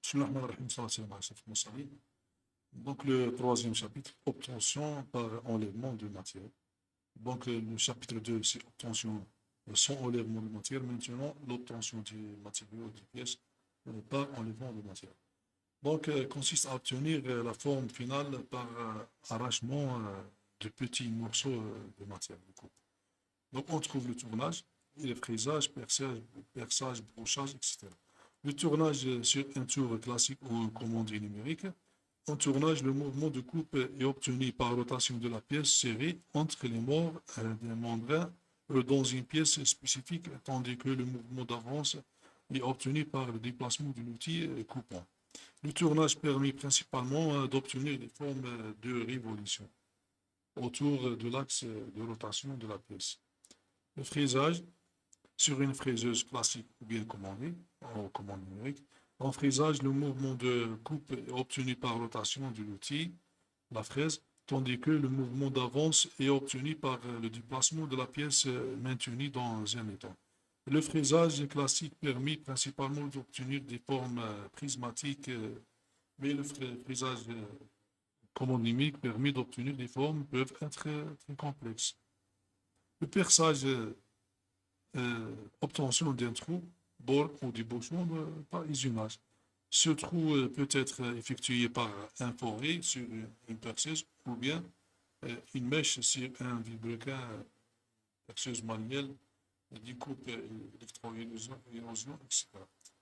Bismillahirrahmanirrahim, salam alaikum, salam. Donc le troisième chapitre, obtention par enlèvement de matière. Donc le chapitre 2, c'est obtention sans enlèvement de matière. Maintenant, l'obtention du matériau, des pièces par enlèvement de matière. Donc consiste à obtenir la forme finale par arrachement de petits morceaux de matière. Donc on trouve le tournage, et le fraisage, perçage, brochage, etc. Le tournage sur un tour classique ou commandé numérique. En tournage, le mouvement de coupe est obtenu par rotation de la pièce serrée entre les morts des membrane dans une pièce spécifique, tandis que le mouvement d'avance est obtenu par le déplacement de l'outil coupant. Le tournage permet principalement d'obtenir des formes de révolution autour de l'axe de rotation de la pièce. Le fraisage sur une fraiseuse classique ou bien commandée, en commande numérique. En fraisage, le mouvement de coupe est obtenu par rotation de l'outil, la fraise, tandis que le mouvement d'avance est obtenu par le déplacement de la pièce maintenue dans un état. Le fraisage classique permet principalement d'obtenir des formes prismatiques, mais le fraisage commande numérique permet d'obtenir des formes qui peuvent être très complexes. Le perçage obtention d'un trou, bord ou débouchement par isolage. Ce trou peut être effectué par un forêt sur une perceuse ou bien une mèche sur un vilebrequin, perceuse manuelle, découpe électro-érosion, etc.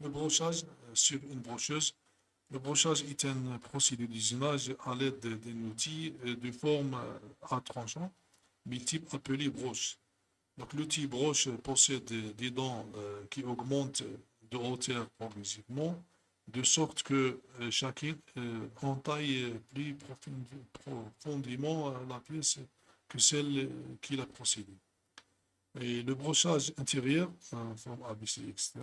Le brochage sur une brocheuse. Le brochage est un procédé d'usinage à l'aide d'un outil de forme à tranchant, multiple appelé broche. Donc l'outil broche possède des dents qui augmentent de hauteur progressivement, de sorte que chacune entaille plus profondément la pièce que celle qui l'a précédée. Et le brochage intérieur, en forme ABC, etc.,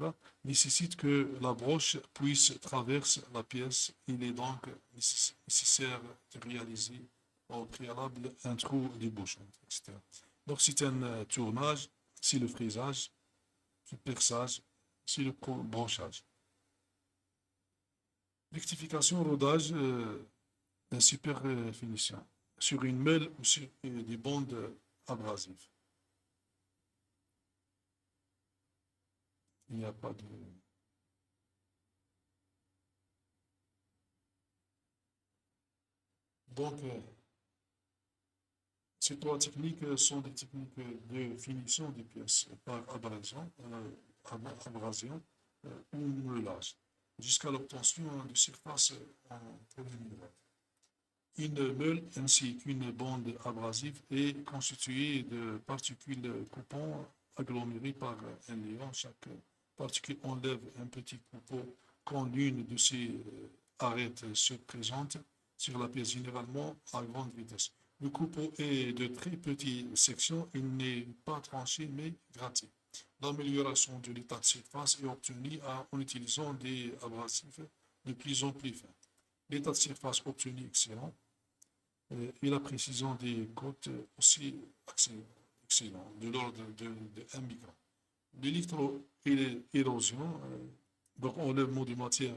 nécessite que la broche puisse traverser la pièce. Il est donc nécessaire de réaliser au préalable un trou débouchant, etc. Donc c'est un tournage, c'est le fraisage, c'est le perçage, c'est le brochage. Rectification, rodage, super finition. Sur une meule ou sur des bandes abrasives. Il n'y a pas de... Donc, ces trois techniques sont des techniques de finition des pièces par abrasion ou meulage, jusqu'à l'obtention de surface en polymère. Une meule ainsi qu'une bande abrasive est constituée de particules coupantes agglomérées par un liant. Chaque particule enlève un petit coupeau quand l'une de ces arêtes se présente sur la pièce, généralement à grande vitesse. Le coupeau est de très petite section, il n'est pas tranché mais gratté. L'amélioration de l'état de surface est obtenue en utilisant des abrasifs de plus en plus fins. L'état de surface obtenu excellent et la précision des côtes aussi excellent, de l'ordre de 1 micron. L'électro-érosion, donc enlèvement de matière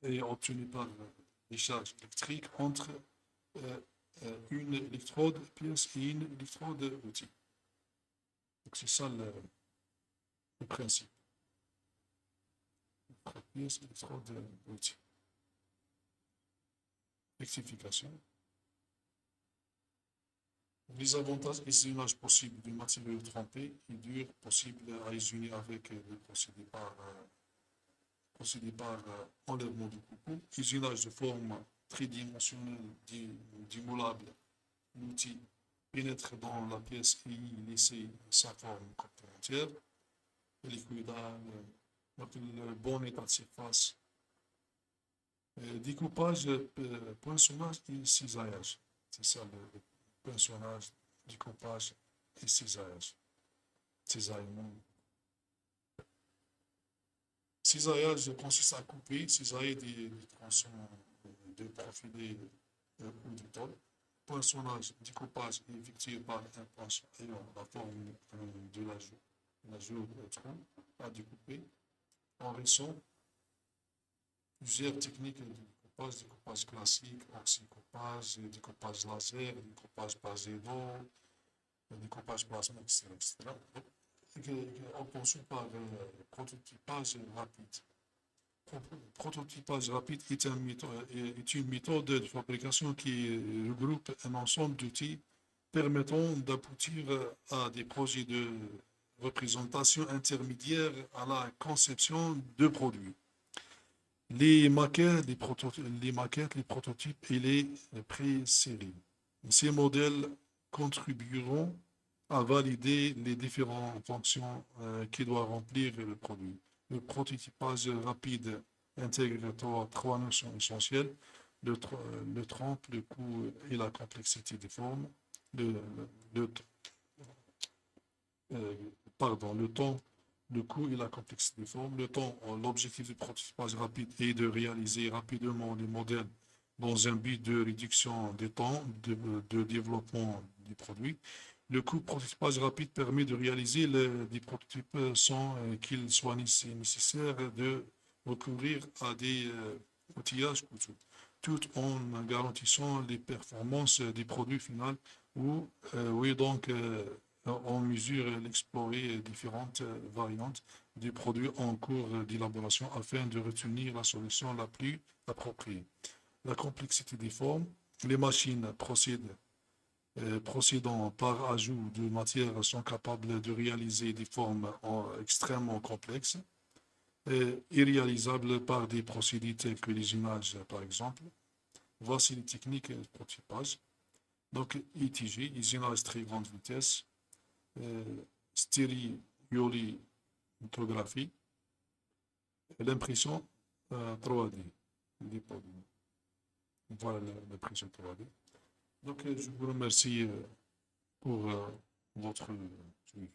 est obtenu par des charges électriques entre une électrode pièce et une électrode outil. Donc c'est ça le principe. Pièce, électrode outil. Rectification. Les avantages et les images possibles du matériau trempé et dur possible à réunir avec le procédé par enlèvement du coupeau, usinage de forme tridimensionnelle du moulable. L'outil pénètre dans la pièce et y laisse sa forme complémentaire. Liquidage, donc le bon état de surface. Découpage, poinçonnage et cisaillage. C'est ça le poinçonnage, découpage et cisaillage. Cisaillement. Cisaillage consiste à couper, cisailler des tronçons de profilés ou du tôle. Poinçonnage, découpage est effectué par un poinçon ayant la forme de la joue tronc à découper en raison plusieurs techniques de découpage classique, oxycoupage, découpage laser, découpage basé d'eau, découpage plasma, etc. Obtention par prototypage rapide. Prototypage rapide est une méthode de fabrication qui regroupe un ensemble d'outils permettant d'aboutir à des projets de représentation intermédiaire à la conception de produits. Les maquettes, les prototypes et les pré-séries. Ces modèles contribueront à valider les différentes fonctions qui doit remplir le produit. Le prototypage rapide intègre trois notions essentielles, le temps, le coût et la complexité des formes. Le, le, le temps, le coût et la complexité des formes. Le temps, l'objectif du prototypage rapide est de réaliser rapidement les modèles dans un but de réduction des temps de développement du produit. Le coût prototypage rapide permet de réaliser des prototypes sans qu'il soit nécessaire de recourir à des outillages coûteux, tout en garantissant les performances des produits finaux ou oui, donc on mesure l'explorer différentes variantes des produits en cours d'élaboration afin de retenir la solution la plus appropriée. La complexité des formes, les machines procédant par ajout de matière sont capables de réaliser des formes extrêmement complexes, irréalisables par des procédés tels que les images, par exemple. Voici les techniques de prototypage. Donc, ITG, usinage très grande vitesse, stéréolithographie, l'impression 3D. Voilà l'impression 3D. Donc, je vous remercie pour votre suivi.